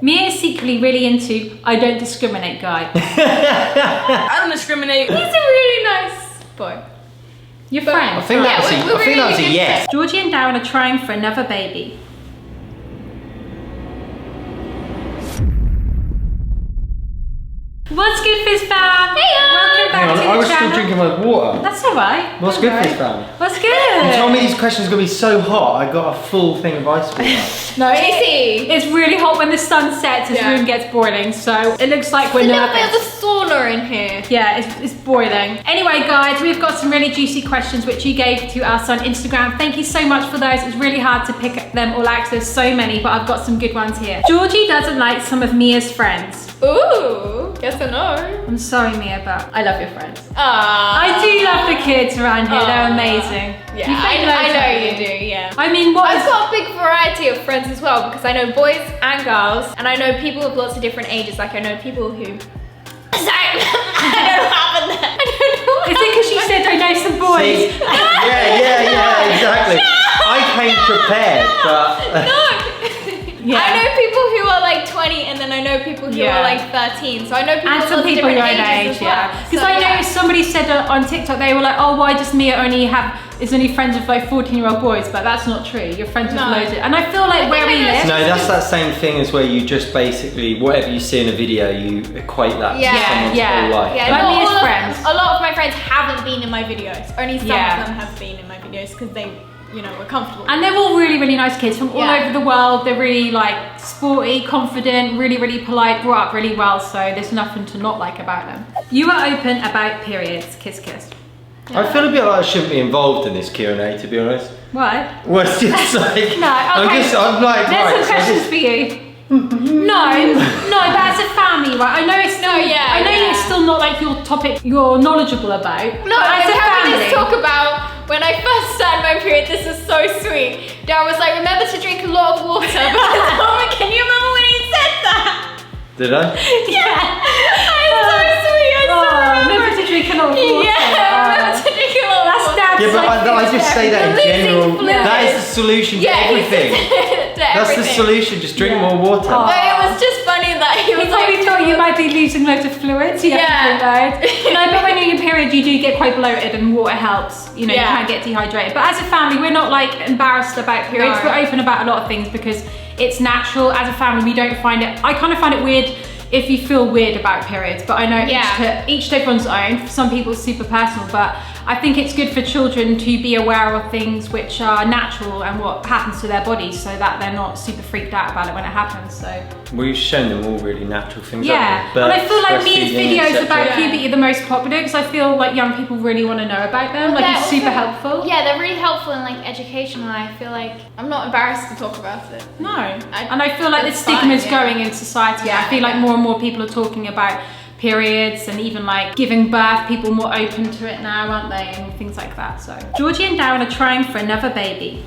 Mia is secretly really into I don't discriminate guy. I don't discriminate. He's a really nice boy. Your friend. I think that was a yes. Georgie and Darren are trying for another baby. What's good, Fizz fam? Hey, welcome back to the I was channel. still drinking my water. That's alright. What's good, Fizz fam? What's good? You told me these questions are going to be so hot, I got a full thing of ice water. No, it's really hot when the sun sets, this room gets boiling, so it looks like we're nervous. There's a bit of a sauna in here. Yeah, it's boiling. Anyway, guys, we've got some really juicy questions which you gave to us on Instagram. Thank you so much for those. It's really hard to pick them all out because there's so many, but I've got some good ones here. Georgie doesn't like some of Mia's friends. Ooh, yes or no? I'm sorry, Mia, but I love your friends. I do love the kids around here. They're amazing. Yeah, I know you do, yeah. I mean, I've got a big variety of friends as well because I know boys and girls, and I know people of lots of different ages. Like I know people who... Sorry, I don't know what happened there. I don't know what Is it because you said I know some boys? Yeah, exactly. I came prepared, but... No! Yeah. I know people who are like 20 and then I know people who are like 13. So I know people and some people your own age, Because I noticed somebody said on TikTok, they were like, oh, why does Mia only friends with like 14-year-old boys? But that's not true. You're friends with loads of, and I feel like where we live. No, that's that same thing as where you just basically, whatever you see in a video, you equate that to someone's whole life. Yeah, like Mia's friends. A lot of my friends haven't been in my videos. Only some of them have been in my videos because they, we're comfortable. And they're all really, really nice kids from all over the world. They're really like sporty, confident, really, really polite, brought up really well. So there's nothing to not like about them. You are open about periods. Kiss, kiss. Yeah. I feel a bit like I shouldn't be involved in this Q&A, to be honest. What? Well, it's just like... No, okay. I'm like, there's some questions for you. No, but as a family, right? I know it's it's still not like your topic you're knowledgeable about. No, as a family, let's talk about when I first started my period. This is so sweet. Dad was like, remember to drink a lot of water. Because, can you remember when he said that? Did I? Yeah. I'm so sweet. Remember to drink a lot of water. Yeah, remember to drink a lot of water. Yeah, but I just say that in general. That is the solution to everything. That's the solution, just drink more water. But it was just funny that he was like... He thought you might be losing loads of fluids. You have to drink loads. No, but when you're in your period, you do get quite bloated and water helps. You can't get dehydrated. But as a family, we're not like embarrassed about periods. We're open about a lot of things because it's natural. As a family, we don't find it... I kind of find it weird if you feel weird about periods, but I know each to everyone's own. For some people, it's super personal, but I think it's good for children to be aware of things which are natural and what happens to their bodies so that they're not super freaked out about it when it happens, so. We've shown them all really natural things. Yeah, and I feel like Mia's videos about puberty are the most popular because I feel like young people really want to know about them, like it's super helpful. Yeah, they're really helpful and like educational, and I feel like I'm not embarrassed to talk about it. No, and I feel like the stigma is going in society. I feel like more and more people are talking about periods and even like giving birth, people more open to it now, aren't they, and things like that. So Georgie and Darren are trying for another baby.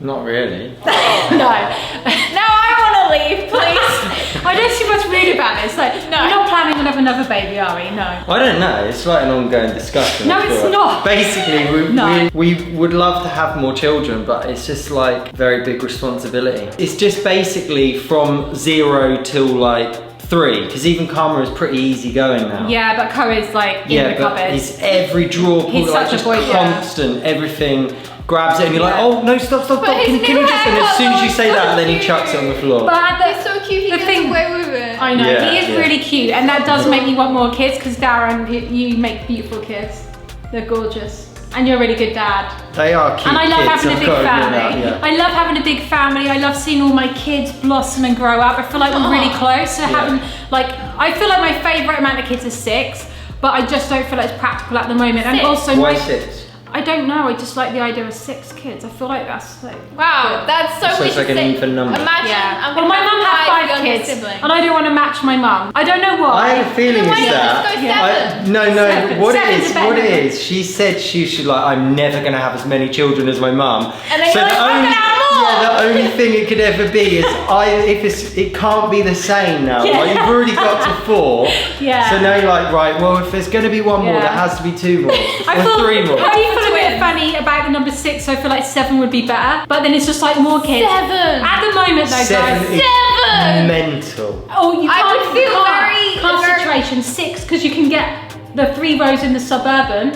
Not really. No. Now I want to leave, please. I don't see what's rude about this. Like, we're not planning to have another baby, are we? No. I don't know. It's like an ongoing discussion. No, it's not. Basically, we would love to have more children, but it's just like very big responsibility. It's just basically from 0 till like 3, because even Karma is pretty easy going now. Yeah, but Ko is like in the cupboard. He's every drawer pulled, he's like such just a boy, constant, everything. Grabs it and you're like, oh no, stop, can you just, and as soon as you say that, then he chucks it on the floor. But he's so cute, he gets away with it. I know, he is really cute, and that does make me want more kids, because Darren, you make beautiful kids. They're gorgeous. And you're a really good dad. They are cute. And I love kids, having a big family. I love having a big family. I love seeing all my kids blossom and grow up. I feel like we're really close. So having, like, I feel like my favourite amount of kids is 6, but I just don't feel like it's practical at the moment. 6? And also why 6? I don't know, I just like the idea of 6 kids. I feel like that's like... Wow, that's so weird. It's like an even number. Imagine, well, my mum had 5 kids, and I don't want to match my mum. I don't know why. I have a feeling it's that. No, what it is, she said she should like, I'm never going to have as many children as my mum. And then so you're like, I'm going to have more! Yeah, the only thing it could ever be is, it can't be the same now. Like, you've already got to 4. Yeah. So now you're like, right, well, if there's going to be 1 more, there has to be 2 more. Or 3 more. How do you feel a bit funny about the number 6, so I feel like 7 would be better, but then it's just like more kids. 7! And pregnant though, guys. 7! Mental. Oh, you I can't, would feel can't situation 6 because you can get the 3 rows in the Suburban.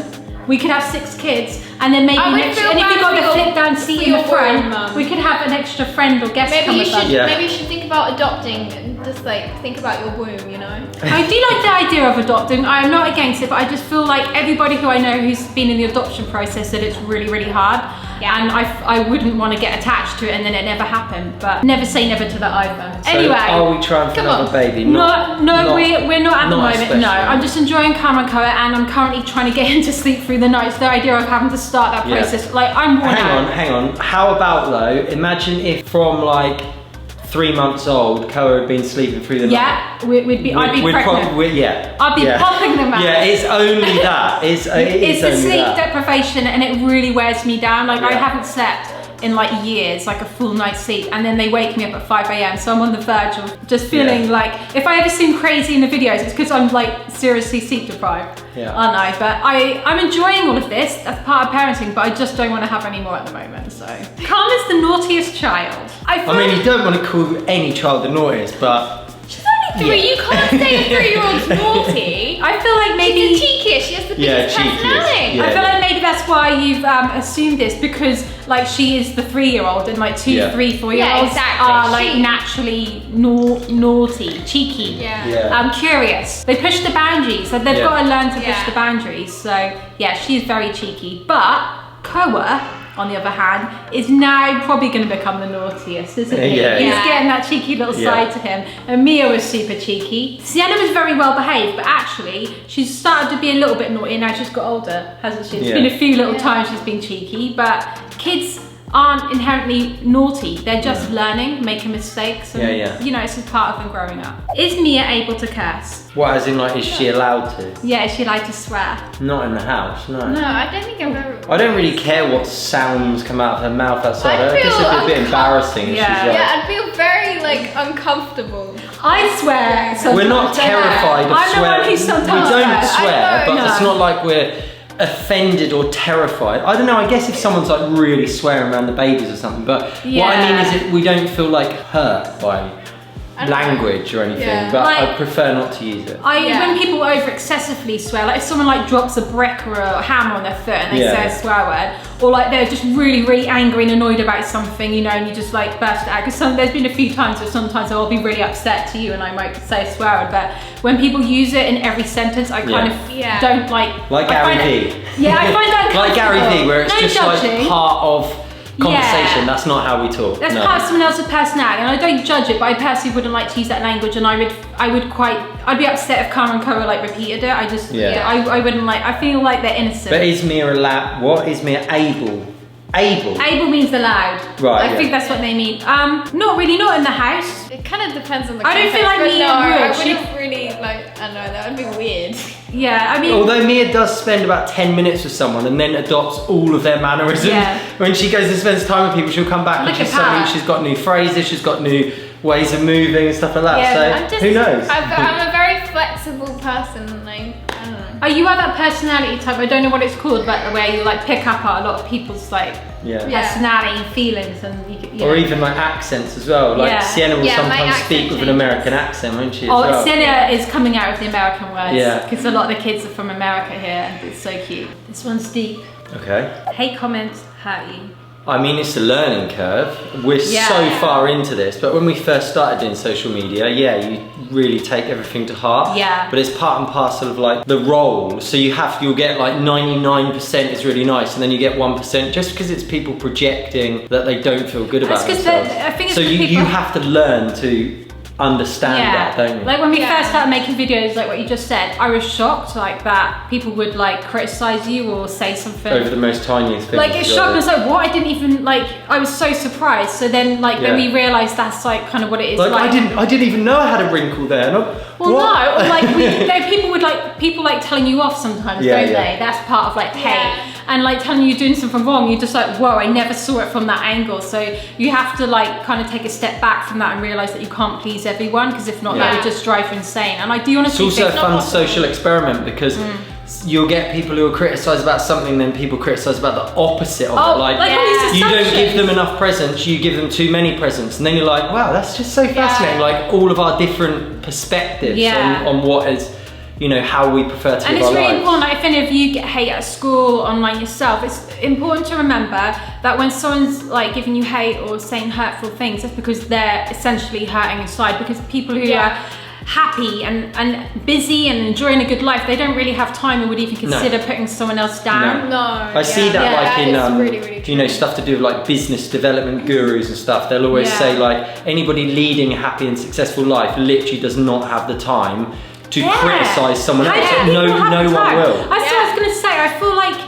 We could have 6 kids, and then maybe and if you got the flip down seat in the front, we could have an extra friend or guest come with us. Maybe you should think about adopting and just like think about your womb, you know? I do like the idea of adopting. I am not against it, but I just feel like everybody who I know who's been in the adoption process said it's really, really hard. Yeah. And I wouldn't want to get attached to it and then it never happened. But never say never to that either. So anyway. are we trying for another baby? We're not at the moment. especially. No, I'm just enjoying Cameron Coa, and I'm currently trying to get him to sleep through the night. So the idea of having to start that process, like I'm worn out. Hang on. How about though, imagine if from like 3 months old, Coa had been sleeping through the night. Yeah, I'd be pregnant. I'd be popping them out. Yeah, it's only that. It's the sleep deprivation, and it really wears me down. Like I haven't slept in like years, like a full night's sleep, and then they wake me up at 5 a.m. So I'm on the verge of just feeling like, if I ever seem crazy in the videos, it's because I'm like seriously sleep deprived. Yeah. Aren't I? But I'm enjoying all of this. That's part of parenting, but I just don't want to have any more at the moment. So Karma's the naughtiest child. I mean, you don't want to call any child the naughtiest, but she's only 3. You can't say a 3-year-old's naughty. I feel like maybe she's cheeky. She has the biggest personality. Yeah. I feel like maybe that's why you've assumed this, because like she is the 3-year-old, and like 2, 3, 4-year-olds are like naturally naughty, cheeky, curious. They push the boundaries, so they've got to learn to push the boundaries. So yeah, she's very cheeky. But Coa, on the other hand, is now probably going to become the naughtiest, isn't he? Yeah. He's getting that cheeky little side to him. And Mia was super cheeky. Sienna was very well behaved, but actually she's started to be a little bit naughty now she's got older, hasn't she? It's been a few little times she's been cheeky, but kids aren't inherently naughty. They're just learning, making mistakes. And, you know, it's just part of them growing up. Is Mia able to curse? what, as in like, is she allowed to? Yeah, is she allowed to swear? Not in the house, no. No, I don't think I've ever. I don't really care what sounds come out of her mouth outside. I guess it'd be a bit embarrassing if she's like... Yeah, I'd feel very like uncomfortable. I swear sometimes. We're not terrified of I'm swearing. the one who sometimes We don't swear, but no. it's not like we're offended or terrified. I don't know, I guess if someone's like really swearing around the babies or something, but what I mean is that we don't feel like hurt by language or anything, but like, I prefer not to use it. When people over excessively swear, like if someone like drops a brick or a hammer on their foot and they say a swear word, or like they're just really, really angry and annoyed about something, you know, and you just like burst it out. Because there's been a few times where sometimes I'll be really upset to you and I might say a swear word, but when people use it in every sentence, I kind of don't like... Like Gary Vee. Yeah, I find that like Gary Vee, where it's just judging. like part of conversation. That's not how we talk. That's part of someone else's personality, and I don't judge it, but I personally wouldn't like to use that language, and I'd be upset if Cameron Coa like repeated it. I just, I wouldn't like. I feel like they're innocent. But is Mia allowed? What is Mia able? Able means allowed. Right. I think that's what they mean. Not really, not in the house. It kind of depends on the context. I don't feel like Mia would. I wouldn't really like. I don't know. That would be weird. Yeah, I mean. Although Mia does spend about 10 minutes with someone and then adopts all of their mannerisms. Yeah. When she goes and spends time with people, she'll come back and she's got new phrases, she's got new ways of moving and stuff like that. Yeah, so who knows? I'm a very flexible person. Like, I don't know. Are you that personality type? I don't know what it's called, but where you like pick up on a lot of people's like personality and feelings, and or even like accents as well. Like Sienna will sometimes speak with an American accent, won't she? Sienna is coming out with the American words. Yeah. Because a lot of the kids are from America here, and it's so cute. This one's deep. Okay. Hate comments hurt you. I mean, it's a learning curve. We're so far into this, but when we first started doing social media, you really take everything to heart. Yeah. But it's part and parcel of like the role. So you'll get like 99% is really nice, and then you get 1% just because it's people projecting that they don't feel good about themselves. I think so you have to learn to understand that, don't you? Like when we first started making videos, like what you just said, I was shocked like that people would like criticize you or say something over the most tiniest things. Like it's shocked. I was like, what? I didn't even like. I was so surprised. So then, like, then we realized that's like kind of what it is. Like I didn't even know I had a wrinkle there. People like telling you off sometimes, don't they? That's part of like hate. And like telling you doing something wrong, you're just like, whoa, I never saw it from that angle. So you have to like kind of take a step back from that and realize that you can't please everyone, because if not, that would just drive you insane. And I do honestly think it's also a fun social experiment, because you'll get people who will criticise about something, then people criticise about the opposite of it. Like you don't give them enough presents, you give them too many presents, and then you're like, wow, that's just so fascinating. Like all of our different perspectives on what is, you know, how we prefer to live our lives. And it's really important, I think, if you get hate at school, online yourself, it's important to remember that when someone's like giving you hate or saying hurtful things, that's because they're essentially hurting inside, because people who are happy and busy and enjoying a good life, they don't really have time and would even consider putting someone else down. I see that like in really you know, stuff to do with like business development gurus and stuff. They'll always say like anybody leading a happy and successful life literally does not have the time to criticise someone else. No one will. That's what I was gonna say. I feel like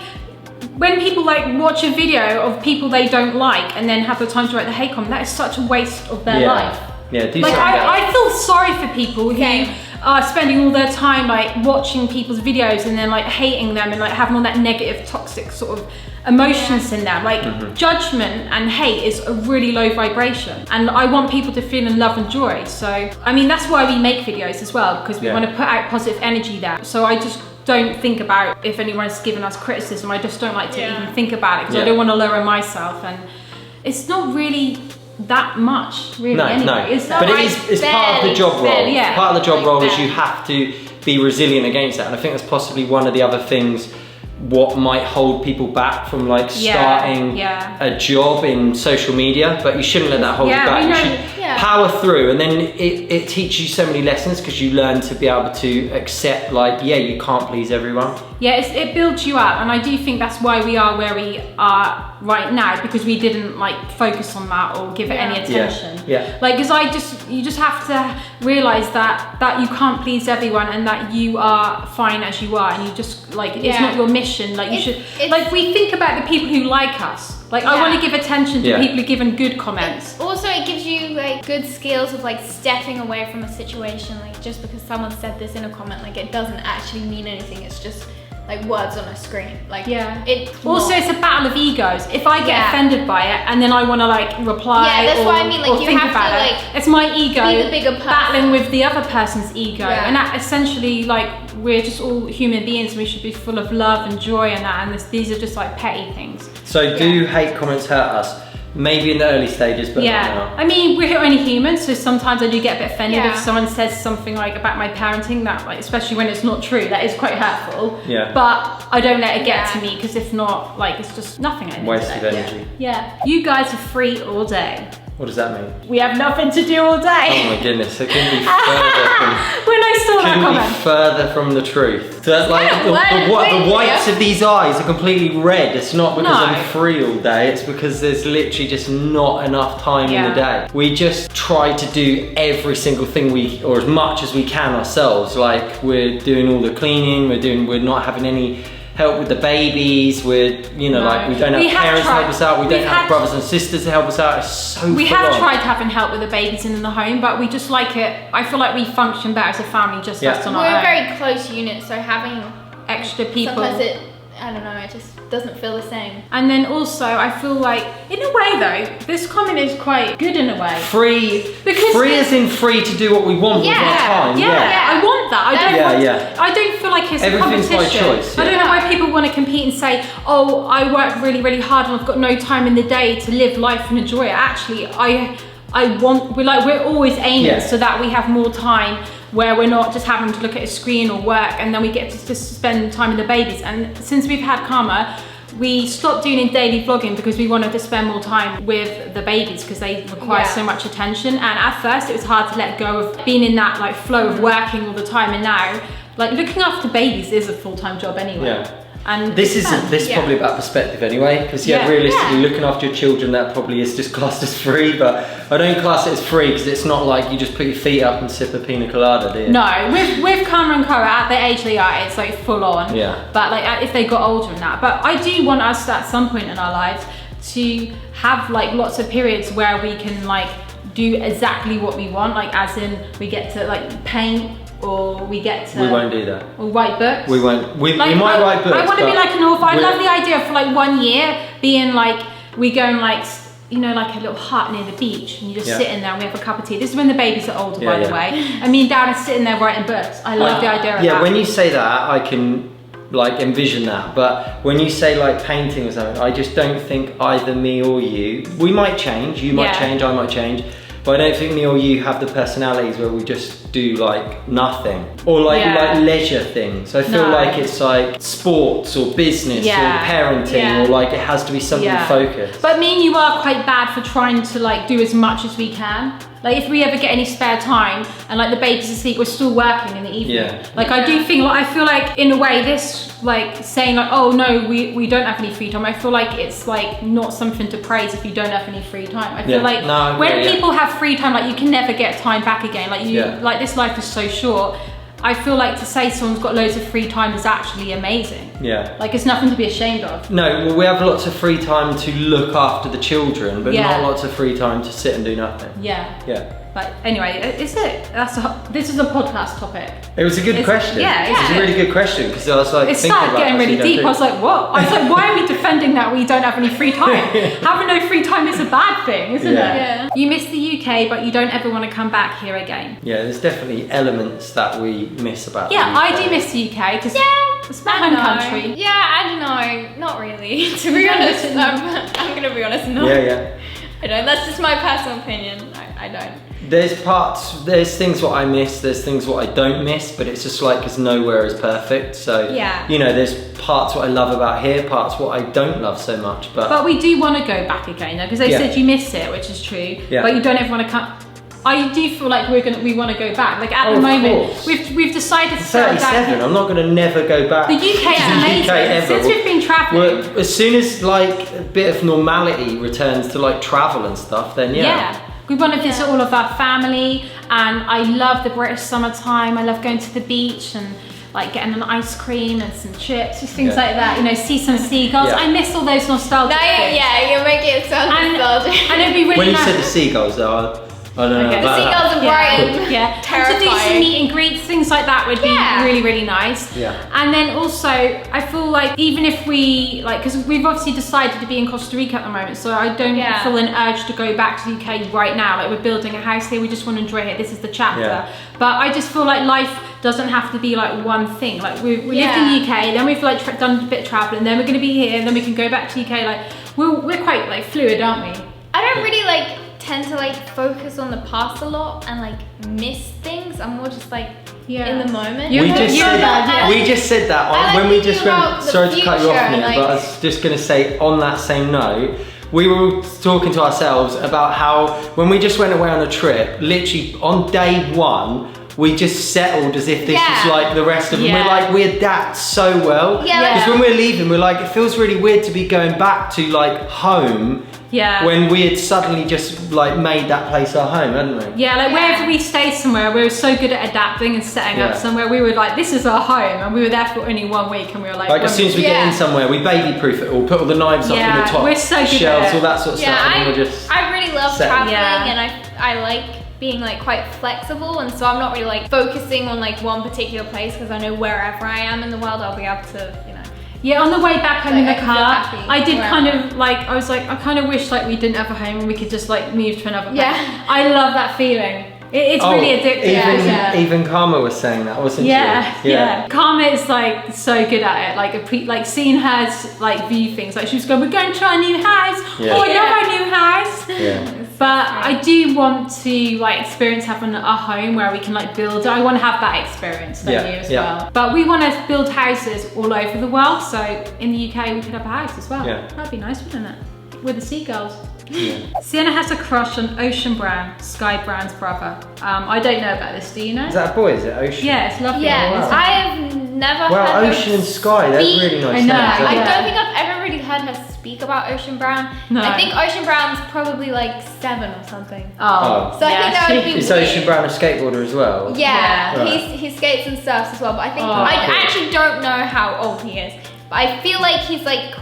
when people like watch a video of people they don't like and then have the time to write the hate comment, that is such a waste of their life. Yeah, do like something I feel sorry for people who are spending all their time like watching people's videos and then like hating them and like having all that negative, toxic sort of emotions in them. Like judgment and hate is a really low vibration, and I want people to feel in love and joy. So I mean, that's why we make videos as well, because we want to put out positive energy there. So I just don't think about if anyone's given us criticism. I just don't like to even think about it, because I don't want to lower myself, and it's not really that much really anyway. But it's part of the job role. Part of the job role is you have to be resilient against that, and I think that's possibly one of the other things what might hold people back from like starting a job in social media. But you shouldn't let that hold you back. You should power through, and then it teaches you so many lessons, because you learn to be able to accept like you can't please everyone. It builds you up, and I do think that's why we are where we are right now, because we didn't like focus on that or give it any attention. Like, because you just have to realize that you can't please everyone, and that you are fine as you are, and you just like it's not your mission. Like you should like we think about the people who like us. Like I want to give attention to people who give good comments. Also, it gives you like good skills of like stepping away from a situation. Like just because someone said this in a comment, like it doesn't actually mean anything. It's just like words on a screen. Like it's a battle of egos. If I get offended by it and then I want to like reply, that's what I mean. Like you have to like it's my ego be the bigger person, battling with the other person's ego, and that essentially like we're just all human beings. We should be full of love and joy and that. And these are just like petty things. So do hate comments hurt us? Maybe in the early stages, but not now. I mean, we're only humans, so sometimes I do get a bit offended if someone says something like about my parenting, that like, especially when it's not true, that is quite hurtful. But I don't let it get to me, because if not, like it's just nothing. Waste of energy. You guys are free all day. What does that mean? We have nothing to do all day. Oh my goodness, it couldn't be further from when I saw that comment. Further from the truth. So that's like the whites of these eyes are completely red. It's not because I'm free all day, it's because there's literally just not enough time in the day. We just try to do every single thing or as much as we can ourselves. Like we're doing all the cleaning, we're not having any help with the babies, like we don't have parents to help us out, we don't have brothers and sisters to help us out. It's so we have tried having help with the babies in the home, but we just like it. I feel like we function better as a family just us on our own. We're a very close unit, so having extra people, sometimes I don't know, it just doesn't feel the same. And then also, I feel like, in a way though, this comment is quite good in a way. Free as in free to do what we want with our time. I want that. I don't feel like it's everything's a competition. By choice. I don't know why people want to compete and say, oh, I work really, really hard and I've got no time in the day to live life and enjoy it. Actually, we're always aiming so that we have more time, where we're not just having to look at a screen or work, and then we get to just spend time with the babies. And since we've had Karma, we stopped doing daily vlogging because we wanted to spend more time with the babies, because they require so much attention. And at first it was hard to let go of being in that like flow of working all the time, and now like looking after babies is a full-time job anyway. And this is probably about perspective anyway, because realistically looking after your children, that probably is just classed as free, but I don't class it as free because it's not like you just put your feet up and sip a pina colada, do you? No, with Karma and Cora at the age they are, it's like full on. But like if they got older and that, but I do want us at some point in our lives to have like lots of periods where we can like do exactly what we want, like as in we get to like paint, or we get to... We won't do that. Or write books. We won't. We might write books. I want to be like an author. I love the idea of like 1 year being like, we go and like, you know, like a little hut near the beach, and you just sit in there and we have a cup of tea. This is when the babies are older, by the way. And me and Dad are sitting there writing books. I love the idea of that. Yeah, when you say that, I can like envision that. But when you say like painting or something, I just don't think either me or you, we might change, you might change, I might change, but I don't think me or you have the personalities where we just do like nothing. Or like leisure things. I feel like it's like sports or business or parenting or like it has to be something focused. But me and you are quite bad for trying to like do as much as we can. Like if we ever get any spare time and like the baby's asleep, we're still working in the evening. I do think, like, I feel like in a way this like saying like, oh no, we don't have any free time. I feel like it's like not something to praise if you don't have any free time. I feel like when people have free time, like you can never get time back again. Like like this life is so short. I feel like to say someone's got loads of free time is actually amazing. Like it's nothing to be ashamed of. No, well, we have lots of free time to look after the children, but not lots of free time to sit and do nothing. But anyway, this is a podcast topic. It was a good question. It was a really good question because I was like, it started getting really deep. I was like, what? I was like, why are we defending that we don't have any free time? Having no free time is a bad thing, isn't it? You miss the UK, but you don't ever want to come back here again. Yeah, there's definitely elements that we miss about the UK. I do miss the UK because it's my home country. Yeah, I don't know. Not really. To be honest, I'm going to be honest, no. I don't. That's just my personal opinion. I don't. There's things what I miss, there's things what I don't miss, but it's just like, because nowhere is perfect. So, you know, there's parts what I love about here, parts what I don't love so much. But we do want to go back again though, because they said you miss it, which is true, but you don't ever want to come. I do feel like we want to go back. Like at the moment, we've decided to settle down. 37, I'm not going to never go back. The UK is amazing. Since we've been traveling. Well, as soon as like a bit of normality returns to like travel and stuff, then we want to visit all of our family, and I love the British summertime. I love going to the beach and like getting an ice cream and some chips, just things like that. You know, see some seagulls. I miss all those nostalgic things. You make it sound nostalgic. And it'd be really when you nice. said the seagulls though, I don't know. The seagulls are bright. Terrifying. To do some meet and greets, things like that would be really, really nice. And then also, I feel like even if we, like, because we've obviously decided to be in Costa Rica at the moment, so I don't feel an urge to go back to the UK right now. Like, we're building a house here, we just want to enjoy it. This is the chapter. But I just feel like life doesn't have to be like one thing. Like, we lived in the UK, then we've like done a bit of traveling, then we're going to be here, and then we can go back to the UK. Like, we're quite like fluid, aren't we? I don't really like tend to like focus on the past a lot and like miss things. I'm more just like in the moment. We just said that when we just went. Sorry to cut you off, Nia, but I was just going to say on that same note, we were talking to ourselves about how when we just went away on a trip, literally on day one, we just settled as if this was like the rest of them. We're like, we adapt so well. Because when we're leaving, we're like, it feels really weird to be going back to like home. When we had suddenly just like made that place our home, hadn't we? Like wherever we stayed somewhere, we were so good at adapting and setting up somewhere. We were like, this is our home, and we were there for only 1 week, and we were like as soon as we get in somewhere, we baby-proof it all, put all the knives up in the top we're so good shelves, at it. all that sort of stuff. And we're just I really love traveling, and I like being like quite flexible, and so I'm not really like focusing on like one particular place, because I know wherever I am in the world, I'll be able to, you know. On the way back home in the car, I did kind of like, I was like, I kind of wish like we didn't have a home and we could just like move to another place. I love that feeling. It's really addictive. Even Karma was saying that, wasn't she? Karma is like so good at it. Like seeing her like view things. Like she was going, we're going to our new house. Oh, I love our new house. But I do want to like experience having a home where we can like build. I want to have that experience, don't you, as well? But we want to build houses all over the world. So in the UK, we could have a house as well. That'd be nice, wouldn't it? With the seagulls. Sienna has a crush on Ocean Brown, Sky Brown's brother. I don't know about this, do you know? Is that a boy, is it? Ocean? Yeah, it's lovely. I have never heard Ocean and Sky, that's really nice. I know. I don't think I've ever really heard her speak about Ocean Brown. No. I think Ocean Brown's probably like 7 or something. So I think that would be Is Ocean Brown a skateboarder as well? He skates and surfs as well, but I think I actually don't know how old he is. But I feel like he's like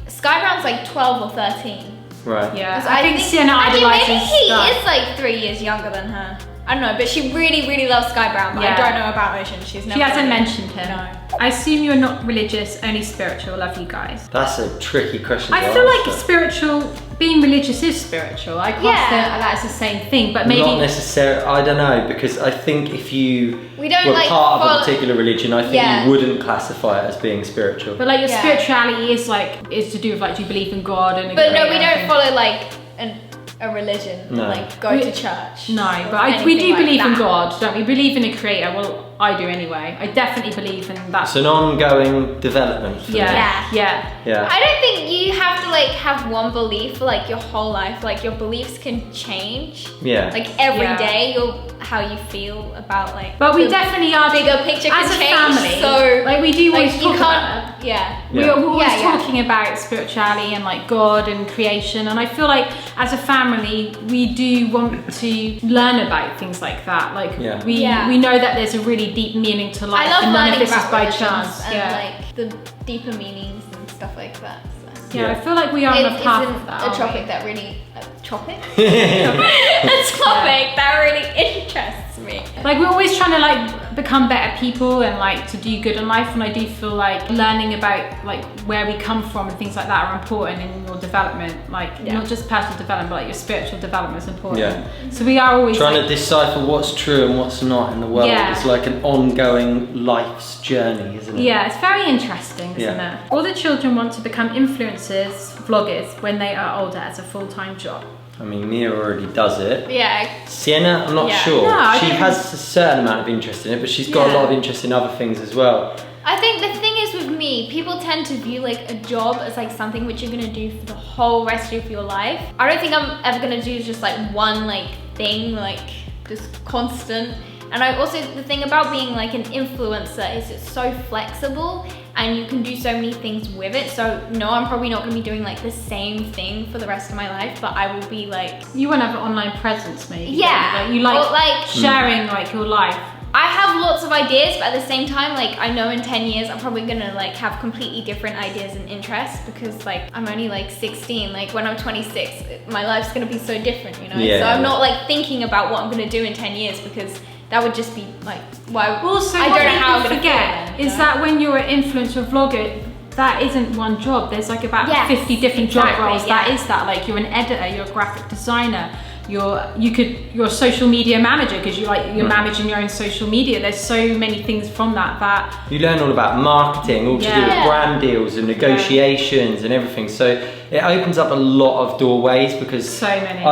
Sky Brown's like 12 or 13. Right. I think Sienna idolizes maybe he is like 3 years younger than her. I don't know, but she really loves Sky Brown, but I don't know about Ocean. She hasn't mentioned him. No. I assume you're not religious, only spiritual. Love you guys. That's a tricky question. I feel like spiritual, being religious is spiritual. I can't say that it's the same thing, but maybe not necessarily. I don't know, because I think if you were part of a particular religion, I think you wouldn't classify it as being spiritual. But like your spirituality is to do with like, do you believe in God and? But no, we don't follow like a religion, like go to church. No, but we do believe in God, don't we? Believe in a creator. Well, I do anyway. I definitely believe in that. It's an ongoing development. Yeah. I don't think you have to like have one belief for like your whole life. Like your beliefs can change. Yeah. Like every day, how you feel about like. But we definitely are bigger picture as can a change. family. So like we do always talk about it. We're always talking about spirituality and like God and creation, and I feel like as a family we do want to learn about things like that. Like we know that there's a really deep meaning to life. I love and none of learning this is by chance. And like the deeper meanings and stuff like that. So. I feel like we are on a path of that. A topic that really a topic that really interests me. Like we're always trying to like become better people and like to do good in life, and I do feel like learning about like where we come from and things like that are important in your development. Like not just personal development, but like your spiritual development is important. So we are always trying to decipher what's true and what's not in the world. It's like an ongoing life's journey, isn't it? Yeah, it's very interesting, isn't it? All the children want to become influencers, vloggers when they are older as a full-time job. I mean, Mia already does it. Yeah. Sienna, I'm not sure. No, she has a certain amount of interest in it, but she's got a lot of interest in other things as well. I think the thing is with me, people tend to view like a job as like something which you're gonna do for the whole rest of your life. I don't think I'm ever gonna do just like one like thing, like just constant. And I also, the thing about being like an influencer is it's so flexible and you can do so many things with it. So no, I'm probably not gonna be doing like the same thing for the rest of my life, but I will be like... You want to have an online presence maybe. Yeah. Like, you like sharing like your life. I have lots of ideas, but at the same time, like I know in 10 years, I'm probably gonna like have completely different ideas and interests because like I'm only like 16. Like when I'm 26, my life's gonna be so different, you know? So I'm not like thinking about what I'm gonna do in 10 years because that would just be like, why? Also, I don't know how I'm gonna forget is that when you're an influencer vlogger, that isn't one job. There's like about 50 different job roles. That is that. Like you're an editor, you're a graphic designer, you're a social media manager because you're managing your own social media. There's so many things from that you learn all about marketing, all to do with brand deals and negotiations and everything. So it opens up a lot of doorways because so many.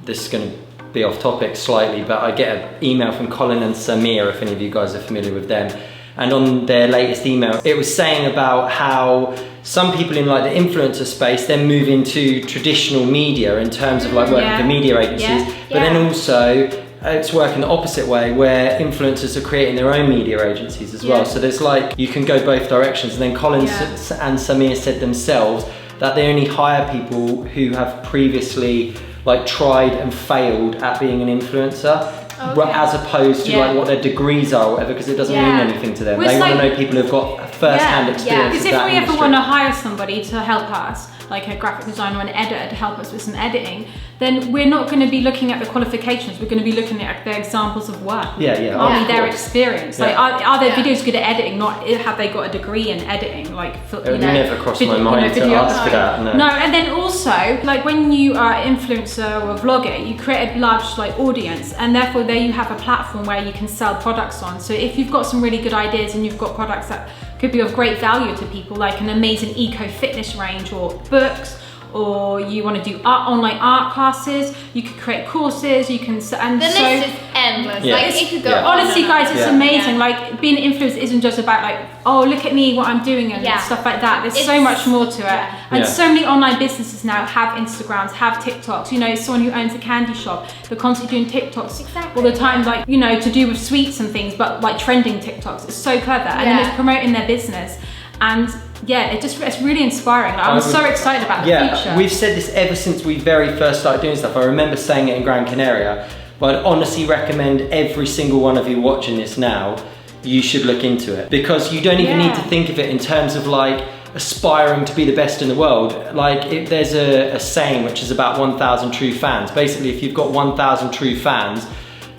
This is going to be off topic slightly, but I get an email from Colin and Samir, if any of you guys are familiar with them, and on their latest email it was saying about how some people in like the influencer space then move into traditional media in terms of like working for media agencies, but then also it's working the opposite way where influencers are creating their own media agencies as well. So there's like, you can go both directions. And then Colin and Samir said themselves that they only hire people who have previously like tried and failed at being an influencer, as opposed to like what their degrees are or whatever, because it doesn't mean anything to them. They want to know people who've got first-hand experience. Because if we ever want to hire somebody to help us, like a graphic designer or an editor to help us with some editing, then we're not going to be looking at the qualifications. We're going to be looking at their examples of work. Their experience. Like, are their videos good at editing? Not have they got a degree in editing? Like, it would never cross my mind to ask for that. No, and then also, like when you are an influencer or a vlogger, you create a large like audience, and therefore there you have a platform where you can sell products on. So if you've got some really good ideas and you've got products that could be of great value to people, like an amazing eco-fitness range or books, or you want to do online art classes, you could create courses, you can... And the list is endless. Like it could go on. Honestly guys, it's amazing. Like being an influencer isn't just about like, oh look at me, what I'm doing and stuff like that. There's so much more to it. And so many online businesses now have Instagrams, have TikToks. You know, someone who owns a candy shop, they're constantly doing TikToks all the time, like, you know, to do with sweets and things, but like trending TikToks. It's so clever. And then it's promoting their business. And it's really inspiring. Like, I'm so excited about the future. We've said this ever since we very first started doing stuff. I remember saying it in Gran Canaria, but I'd honestly recommend every single one of you watching this now, you should look into it, because you don't even need to think of it in terms of like aspiring to be the best in the world. Like there's a saying which is about 1,000 true fans. Basically, if you've got 1,000 true fans,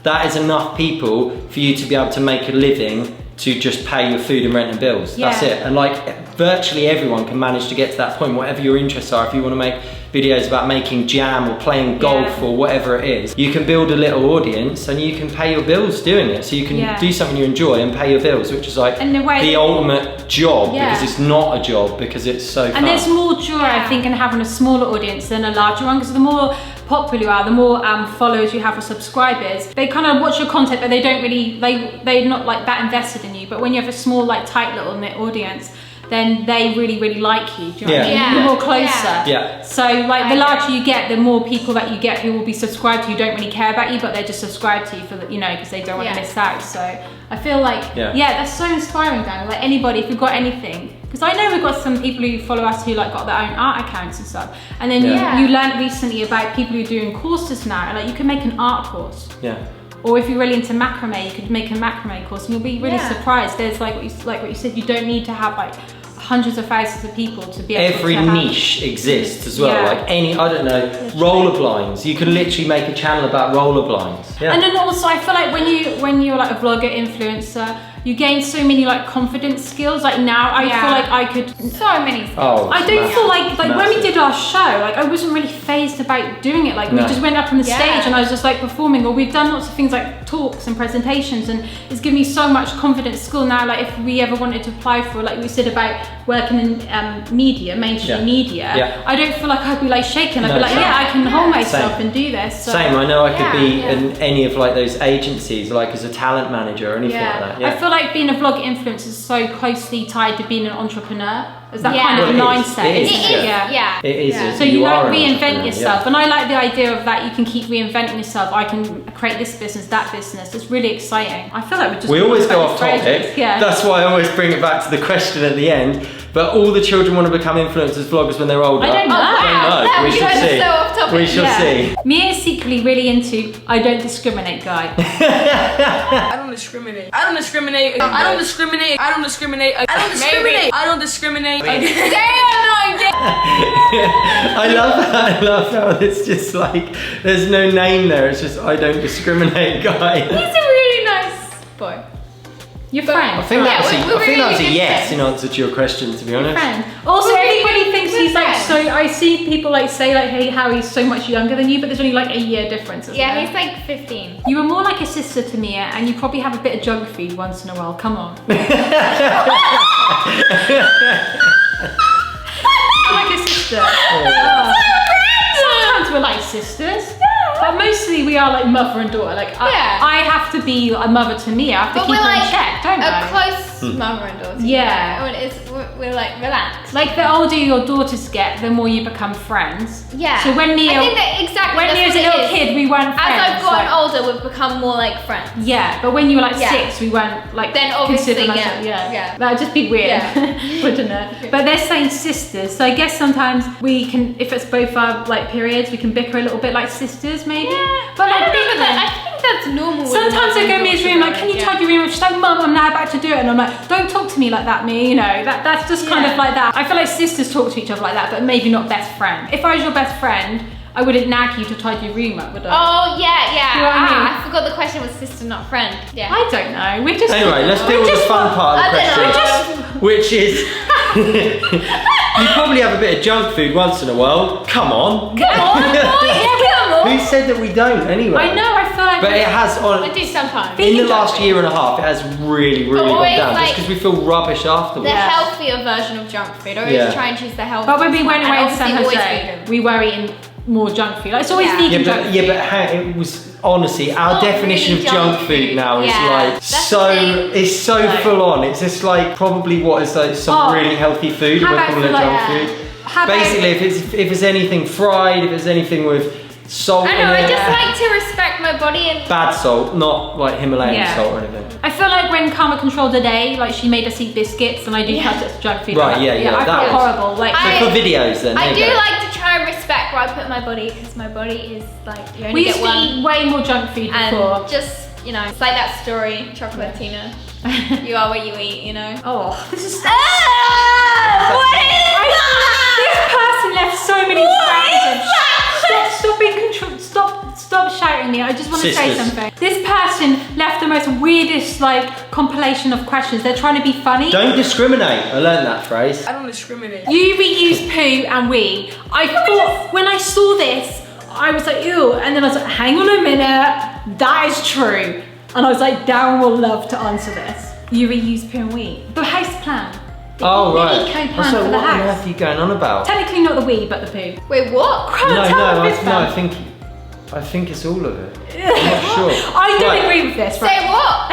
that is enough people for you to be able to make a living to just pay your food and rent and bills. That's it. And like virtually everyone can manage to get to that point, whatever your interests are. If you want to make videos about making jam or playing golf or whatever it is, you can build a little audience and you can pay your bills doing it. So you can do something you enjoy and pay your bills, which is like the ultimate job, because it's not a job, because it's so fun. And there's more joy, I think, in having a smaller audience than a larger one, because the more popular you are, the more followers you have or subscribers, they kind of watch your content, but they don't really, they're not like that invested in you. But when you have a small, like tight little knit audience, then they really, really like you. Do you know what I mean? You're more closer. So like the larger you get, the more people that you get who will be subscribed to you, don't really care about you, but they're just subscribed to you for the, you know, because they don't want to miss out. So I feel like, that's so inspiring, Dan. Like anybody, if you've got anything, because I know we've got some people who follow us who like got their own art accounts and stuff. And then you learned recently about people who are doing courses now, and like you can make an art course. Or if you're really into macrame, you could make a macrame course, and you'll be really surprised. There's like what you said, you don't need to have like hundreds of thousands of people to be able every to have. niche exists as well. Like any, I don't know, roller blinds. You can literally make a channel about roller blinds. And then also I feel like when you're like a vlogger, influencer, you gain so many like confidence skills. Like now I feel like I could so many skills. I don't feel like when we did our show, like I wasn't really phased about doing it. Like we just went up on the stage and I was just like performing, or we've done lots of things like talks and presentations, and it's given me so much confidence skill now. Like if we ever wanted to apply for, like we said about working in media, mainstream media, I don't feel like I'd be like shaking. I'd be like, I can hold myself and do this. So. Same, I know I could be in any of like those agencies, like as a talent manager or anything like that. I feel like being a vlog influencer is so closely tied to being an entrepreneur. Is that kind of mindset? It is. So you like reinvent yourself, and I like the idea of that. You can keep reinventing yourself. I can create this business, that business. It's really exciting. I feel like we always go off topic. That's why I always bring it back to the question at the end. But all the children want to become influencers, vloggers when they're older. I don't know. We shall see. So off topic. We shall see. Mia is secretly really into I don't discriminate guy. I don't discriminate. I don't discriminate. I don't discriminate. I don't discriminate. I don't discriminate. I don't discriminate. I love how it's just like there's no name there. It's just I don't discriminate guy. He's a really nice boy. Your friend. I think that was a yes in answer to your question, to be honest. Friend. Also, everybody thinks he's like so. I see people like say like, hey, how he's so much younger than you, but there's only like a year difference. He's like 15. You were more like a sister to Mia, and you probably have a bit of junk food once in a while. Come on. Like a sister. Sometimes we're like sisters. But mostly we are like mother and daughter. Like I have to be a mother to Mia. I have to keep her in check, don't I? A close mother and daughter. We're like relaxed. Like the older your daughters get, the more you become friends. Yeah. So when Mia, I think that exactly. When Mia's a little kid, we weren't friends. As I've gotten older, we've become more like friends. Yeah, but when you were like 6, we weren't like. Then obviously, that would just be weird, wouldn't it? But they're saying sisters, so I guess sometimes we can, if it's both our like periods, we can bicker a little bit like sisters, maybe. Yeah. But like, I think that's normal. Sometimes I go in Mia's room like, can you tidy your room? She's like, Mum, I'm now about to do it, and I'm like, don't talk to me like that, Mia. You know, that's just kind of like that. I feel like sisters talk to each other like that, but maybe not best friend. If I was your best friend, I wouldn't nag you to tidy your room up, would I? Oh yeah. You know what I mean? I forgot the question was sister, not friend. Yeah. I don't know. We're just anyway. Let's deal with the fun part of the question, which is you probably have a bit of junk food once in a while. Come on. Who said that we don't? Anyway. I know. I feel like. But it has I do sometimes. In the last year and a half, it has really gone down. Like, just because we feel rubbish afterwards. The healthier version of junk food. I always try and choose the healthy. But when we went away to San Jose, we were eating more junk food. Like, it's always vegan junk food. But it was honestly our definition of junk food now is like it's so full on. It's just like probably what is like some really healthy food. We're calling it junk food. Basically, if it's anything fried, if it's anything with salt in it. I just like to respect my body and bad salt, not like Himalayan salt or anything. I feel like when Karma controlled the day, like she made us eat biscuits, and I do count it as junk food. Right, I feel horrible. Like so for videos, then I do like to try and respect where I put my body, because my body is like you only we get used to eat way more junk food before. And just it's like that story, Chocolatina. You are what you eat, you know. Oh, this is. What is this person left so many friends. Stop being controlled. Stop shouting me. I just want to say Sisters. something. This person left the most weirdest like compilation of questions. They're trying to be funny. Don't discriminate. I learned that phrase. I don't discriminate. You reuse poo and wee. I thought when I saw this, I was like, ew. And then I was like, hang on a minute. That is true. And I was like, Darren will love to answer this. You reuse poo and wee. The house plan. Oh, the right. eco I plan was for like, the what on house. earth are you going on about? Technically not the wee, but the poo. Wait, what? I think it's all of it. I'm not sure. I don't Right. agree with this. Say what?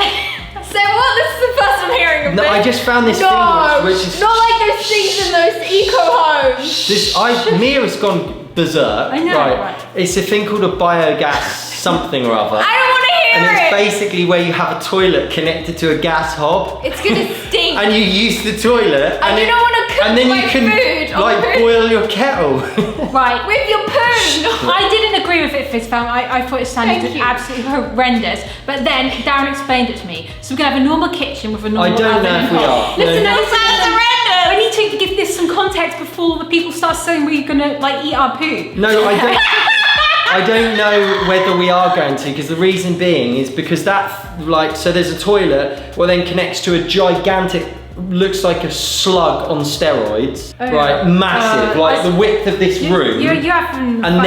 Say what? This is the first I'm hearing of No, this. I just found this No, thing which is not like those things in those eco homes. Mia has gone berserk. I know, right. It's a thing called a biogas something or other. I don't want to And hear it's it. basically where you have a toilet connected to a gas hob. It's gonna stink. And you use the toilet. And you don't want to cook and then my you can food on like food. boil your kettle. Right. With your poo. I didn't agree with it, Fizz fam. I thought it sounded Thank you. absolutely horrendous. But then Darren explained it to me. So we're gonna have a normal kitchen with a normal I don't oven know and if we hob. are. Listen, No. no, I need to give this some context before the people start saying we're gonna like eat our poo. No, I don't. I don't know whether we are going to, because the reason being is because that, like, so there's a toilet, well then connects to a gigantic, looks like a slug on steroids, Oh, right, yeah. massive, like the width of this room, You haven't. and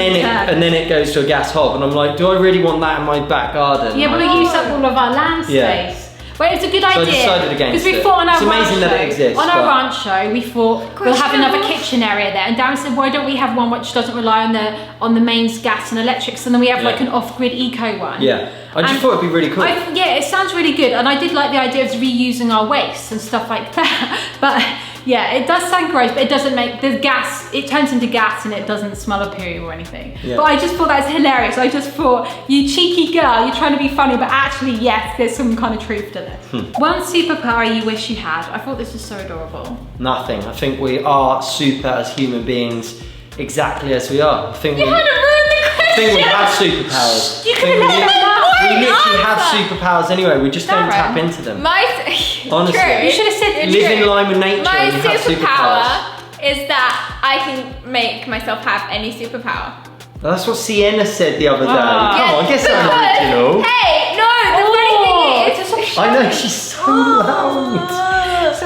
then it goes to a gas hob, and I'm like, do I really want that in my back garden? Yeah, but Like, we use up all of our land space. Yeah. Well, it's a good I idea. decided against Because we it. thought on our It's ranch amazing show, that it exists, on our but- ranch show, we thought we'll have another kitchen area there. And Darren said, why don't we have one which doesn't rely on the mains gas and electrics, and then we have like Yeah. an off-grid eco one. Yeah, I just And thought it'd be really cool. Yeah, it sounds really good, and I did like the idea of reusing our waste and stuff like that. But yeah, it does sound gross, but it doesn't make the gas. It turns into gas, and it doesn't smell of poo or anything. Yeah. But I just thought that's hilarious. I just thought, you cheeky girl, you're trying to be funny, but actually, yes, there's some kind of truth to this. One superpower you wish you had. I thought this was so adorable. Nothing. I think we are super as human beings, exactly as we are. I think You we, had to ruin the question. I think we have superpowers. You I could think have we, let them know. we literally have answer. superpowers anyway. We just don't Darren. tap into them. Honestly. True. You should have said It's Live true. in line with nature. My and you have superpower superpowers. is that I can make myself have any superpower. That's what Sienna said the other day. Ah. Come on, guess because- that's original. Hey, no, the funny thing is, I know, she's so loud.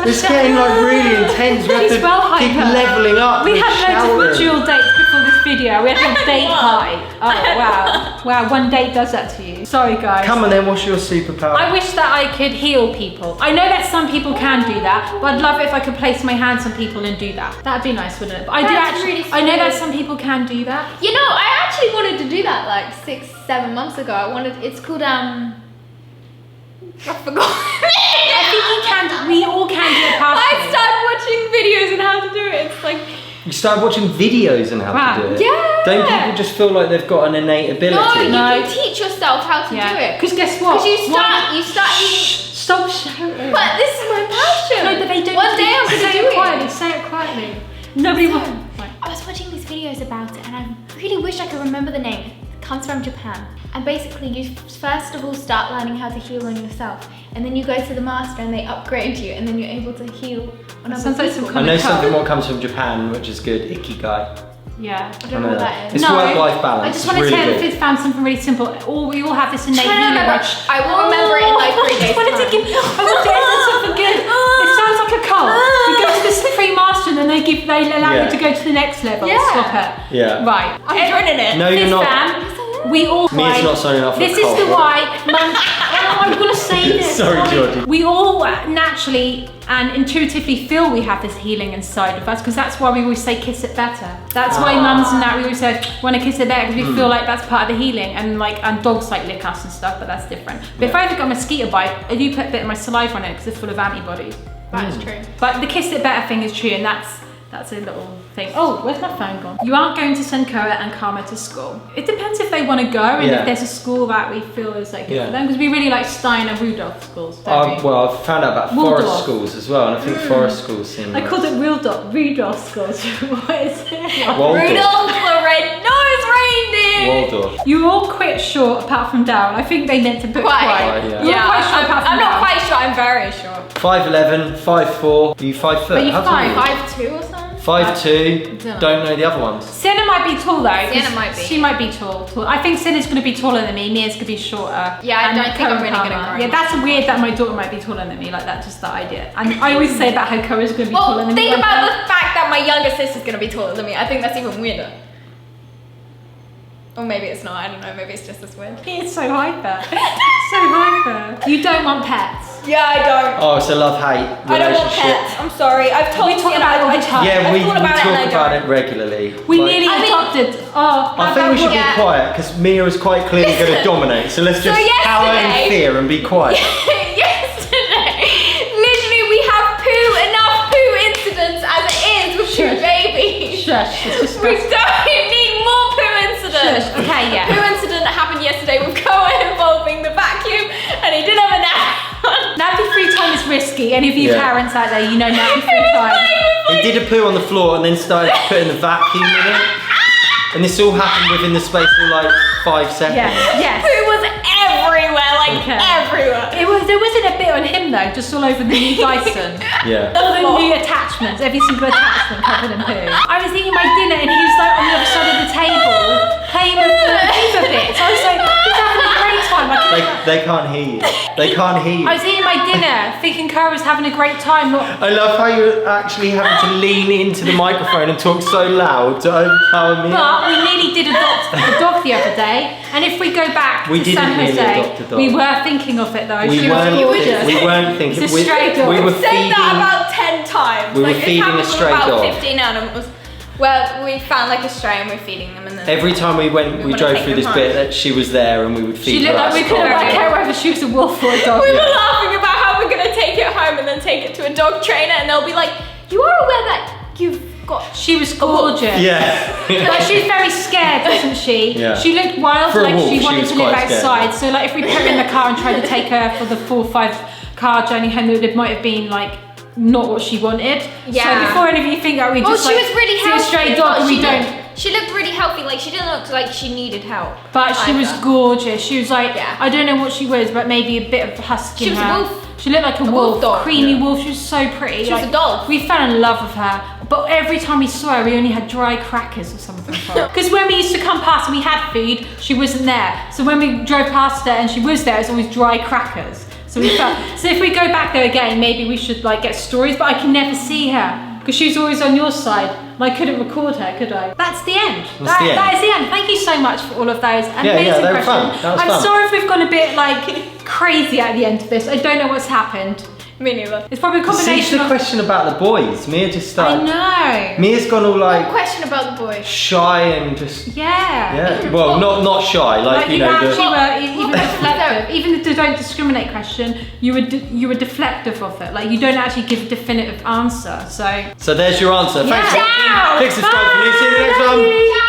It's getting like really intense. We have She's to well keep hyper. leveling up. We with had loads of shouting. module dates before this video. We had a date party. Oh wow. Wow, one date does that to you. Sorry guys. Come on then, what's your superpower? I wish that I could heal people. I know that some people can do that, but I'd love it if I could place my hands on people and do that. That'd be nice, wouldn't it? But I do That's actually, really I know that sweet. some people can do that. you know, I actually wanted to do that like 6-7 months ago. It's called I forgot. I think you can, we all can do it I partially. started watching videos on how to do it. It's like, You start watching videos on how Wow. to do it. yeah. Don't people just feel like they've got an innate ability? No, you No. can teach yourself how to do it. Because guess what? Because you start Stop shouting. But this is my passion. No, but they don't. One day I'm gonna say do it it. quietly. Say it quietly. Nobody will. Right. I was watching these videos about it and I really wish I could remember the name. It comes from Japan. And basically you first of all start learning how to heal on yourself. And then you go to the master and they upgrade you and then you're able to heal on other Sounds like some people. I know Colour something code. more comes from Japan, which is good. Ikigai. Yeah. I don't know what that is. It's work-life balance. I just It's want to really say that good. Fizz found something really simple. We all have this innate Trying to healing. remember. I will remember it in like 3 days. I wanted to give. I wanted to end something good. It sounds like a cult. You go to this free master and then they allow Yeah. you to go to the next level. Yeah. Stop it. Yeah. Right. I'm joining it. No, you're Fizz not. fam, we all. Mia's not signing up for This a is cult, the right? why. I'm gonna say this. Sorry, Georgie. We all naturally and intuitively feel we have this healing inside of us because that's why we always say kiss it better. That's why mums and that we always say want to kiss it better because we feel like that's part of the healing and dogs like lick us and stuff, but that's different. But if I ever got a mosquito bite, I do put a bit of my saliva on it because it's full of antibodies. That is true. But the kiss it better thing is true, and that's a little thing. Oh, where's my phone gone? You aren't going to send Koa and Karma to school. It depends if they want to go and Yeah. if there's a school that we feel is like good Yeah. for them because we really like Steiner Rudolph schools. Don't we? Well, I've found out about Waldorf. forest schools as well, and I think forest schools seem I called it Rudolph schools. What is it? Waldorf. Rudolph the red-nosed reindeer. Waldorf. You were all quite short apart from Darren. I think they meant to put Quite. Quite, yeah. You were quite short apart from I'm not Darren. quite sure. I'm very sure. 5'11", 5'4". Are you 5 foot? But you're How tall are you? 5'. 5'2" or something. 5'2". Don't know the other ones. Sienna might be tall though. Sienna might be. She might be tall. I think Sienna's going to be taller than me. Mia's going to be shorter. Yeah, I don't think I'm really going to grow. Yeah, that's weird that my daughter might be taller than me. Like that, just that idea. And I always say about how Cora's going to be taller than me. Think about the fact that my younger sister's going to be taller than me. I think that's even weirder. Or maybe it's not. I don't know. Maybe it's just as weird. It's so hyper. So hyper. You don't want pets. Yeah, I don't. Oh, it's a love-hate relationship. I don't want pets. I'm sorry. I've told We talk about it all the time. Yeah, we thought talk about about it regularly. We nearly adopted. I think we should be quiet because Mia is quite clearly going to dominate. So let's just cower in fear and be quiet. Yesterday, literally, we have enough poo incidents as it is with two babies. Shush. It's We disgusting. don't need more poo incidents. Shush. Okay, yeah. Poo incident that happened yesterday with Koa involving the vacuum, and he didn't have a nap. Nappy free time is risky. Any of you Yeah. parents out there, you know nappy free time. He did a poo on the floor and then started putting the vacuum in it. And this all happened within the space of like 5 seconds. Yes. Poo was everywhere, like everywhere. There wasn't a bit on him though, just all over the new Dyson. Yeah. All the new attachments, every single attachment covered in poo. I was eating my dinner and he was like on the other side of the table playing with the FIFA bits. I was like, he's having a great time. They can't hear you. They can't hear you. I was eating my dinner thinking Cara was having a great time. I love how you're actually having to lean into the microphone and talk so loud to overpower me. But we nearly did adopt a dog the other day, and if we go back We to didn't San nearly Jose, adopt a dog. we were thinking of it though. We She was gorgeous. weren't thinking. It's a stray dog. We were Said that feeding. about 10 times. We were Like, feeding it happened a stray with about dog. 15 animals. Well, we found like a stray and we're feeding them, and then Every time we wanna drove take through them this home. bit, that she was there and we would feed She her. looked like out we of couldn't Scotland. work out whether she was a wolf or a dog. we were laughing about how we're gonna take it home and then take it to a dog trainer, and they'll be like, "You are aware that you've got." She was gorgeous. Yeah. But she's very scared, wasn't she? Yeah. She looked wild, For a like wolf, she she wanted was to live quite scared. outside. So like if we put her in the car and tried to take her for the 4 or 5 car journey home, it might have been like not what she wanted. Yeah. So before any of you think that we Well, just she like, was really see healthy. a stray dog and we She don't. looked- She looked really healthy. Like she didn't look like she needed help. But she was either. gorgeous. She was like, Yeah. I don't know what she was, but maybe a bit of husky. She in was a her. wolf. She looked like a wolf wolf, dog. creamy Yeah. wolf. She was so pretty. She was a doll. We fell in love with her. But every time we saw her, we only had dry crackers or something for her. Because when we used to come past and we had food, she wasn't there. So when we drove past her and she was there, it was always dry crackers. So we felt. So if we go back there again, maybe we should like get stories. But I can never see her because she's always on your side. And I couldn't record her, could I? That's the end. That's the end. That is the end. Thank you so much for all of those amazing they were questions. fun. That was I'm fun. sorry if we've gone a bit like crazy at the end of this. I don't know what's happened. Me neither. It's probably a See combination the of. question about the boys. Mia just I started. know. Mia's gone all One like question about the boy. shy and just. Yeah. Yeah. Well, not shy. Like you know. actually The, were even deflective. Even the don't discriminate question, you were deflective of it. Like you don't actually give a definitive answer. So. so there's your answer. Thanks for watching. Ciao. Click subscribe for new. See you in the next Bye. one.